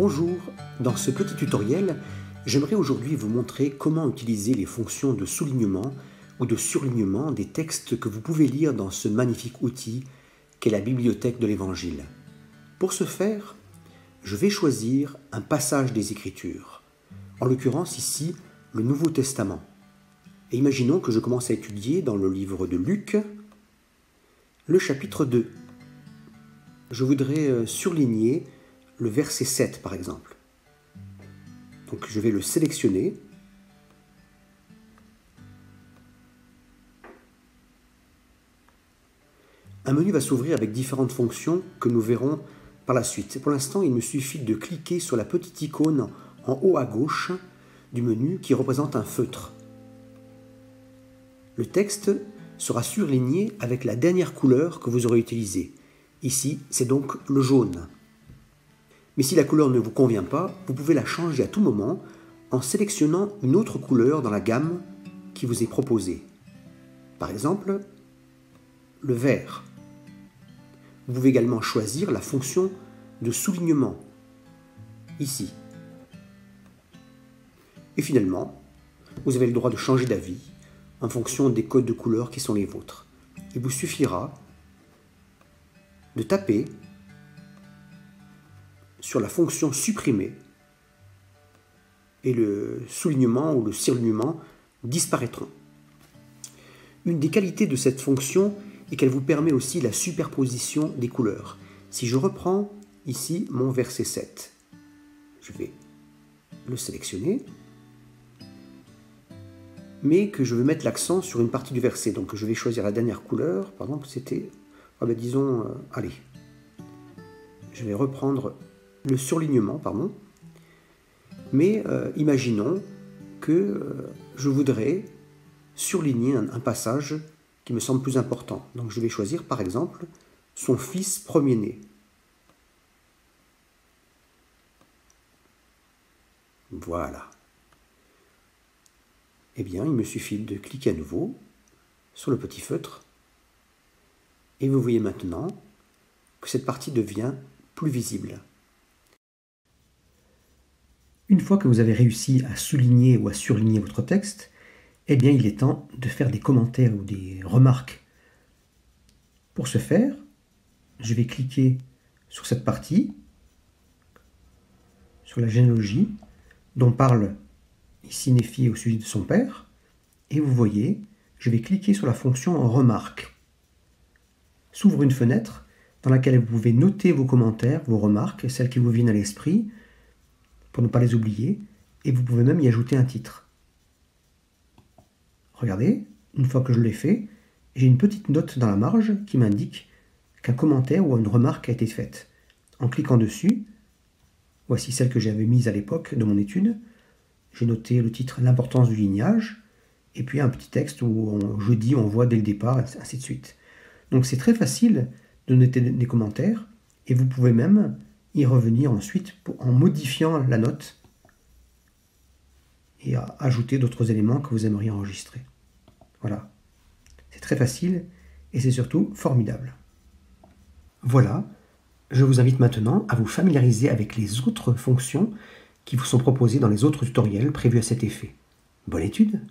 Bonjour, dans ce petit tutoriel, j'aimerais aujourd'hui vous montrer comment utiliser les fonctions de soulignement ou de surlignement des textes que vous pouvez lire dans ce magnifique outil qu'est la bibliothèque de l'Évangile. Pour ce faire, je vais choisir un passage des Écritures, en l'occurrence ici le Nouveau Testament. Et imaginons que je commence à étudier dans le livre de Luc, le chapitre 2. Je voudrais surligner le verset 7 par exemple. Donc je vais le sélectionner. Un menu va s'ouvrir avec différentes fonctions que nous verrons par la suite. Pour l'instant, il me suffit de cliquer sur la petite icône en haut à gauche du menu qui représente un feutre. Le texte sera surligné avec la dernière couleur que vous aurez utilisée. Ici, c'est donc le jaune. Mais si la couleur ne vous convient pas, vous pouvez la changer à tout moment en sélectionnant une autre couleur dans la gamme qui vous est proposée. Par exemple, le vert. Vous pouvez également choisir la fonction de soulignement, ici. Et finalement, vous avez le droit de changer d'avis en fonction des codes de couleurs qui sont les vôtres. Il vous suffira de taper sur la fonction supprimer et le soulignement ou le surlignement disparaîtront. Une des qualités de cette fonction est qu'elle vous permet aussi la superposition des couleurs. Si je reprends ici mon verset 7, je vais le sélectionner, mais que je veux mettre l'accent sur une partie du verset. Donc je vais choisir la dernière couleur, par exemple c'était, disons, allez, je vais reprendre le surlignement, pardon, mais imaginons que je voudrais surligner un passage qui me semble plus important. Donc je vais choisir par exemple son fils premier-né. Voilà. Eh bien, il me suffit de cliquer à nouveau sur le petit feutre et vous voyez maintenant que cette partie devient plus visible. Une fois que vous avez réussi à souligner ou à surligner votre texte, eh bien il est temps de faire des commentaires ou des remarques. Pour ce faire, je vais cliquer sur cette partie, sur la généalogie, dont parle ici Néphi au sujet de son père, et vous voyez, je vais cliquer sur la fonction remarque. S'ouvre une fenêtre dans laquelle vous pouvez noter vos commentaires, vos remarques, celles qui vous viennent à l'esprit, pour ne pas les oublier, et vous pouvez même y ajouter un titre. Regardez, une fois que je l'ai fait, j'ai une petite note dans la marge qui m'indique qu'un commentaire ou une remarque a été faite. En cliquant dessus, voici celle que j'avais mise à l'époque de mon étude, j'ai noté le titre « L'importance du lignage » et puis un petit texte où on voit dès le départ, ainsi de suite. Donc c'est très facile de noter des commentaires et vous pouvez même y revenir ensuite en modifiant la note et à ajouter d'autres éléments que vous aimeriez enregistrer. Voilà, c'est très facile et c'est surtout formidable. Voilà, je vous invite maintenant à vous familiariser avec les autres fonctions qui vous sont proposées dans les autres tutoriels prévus à cet effet. Bonne étude!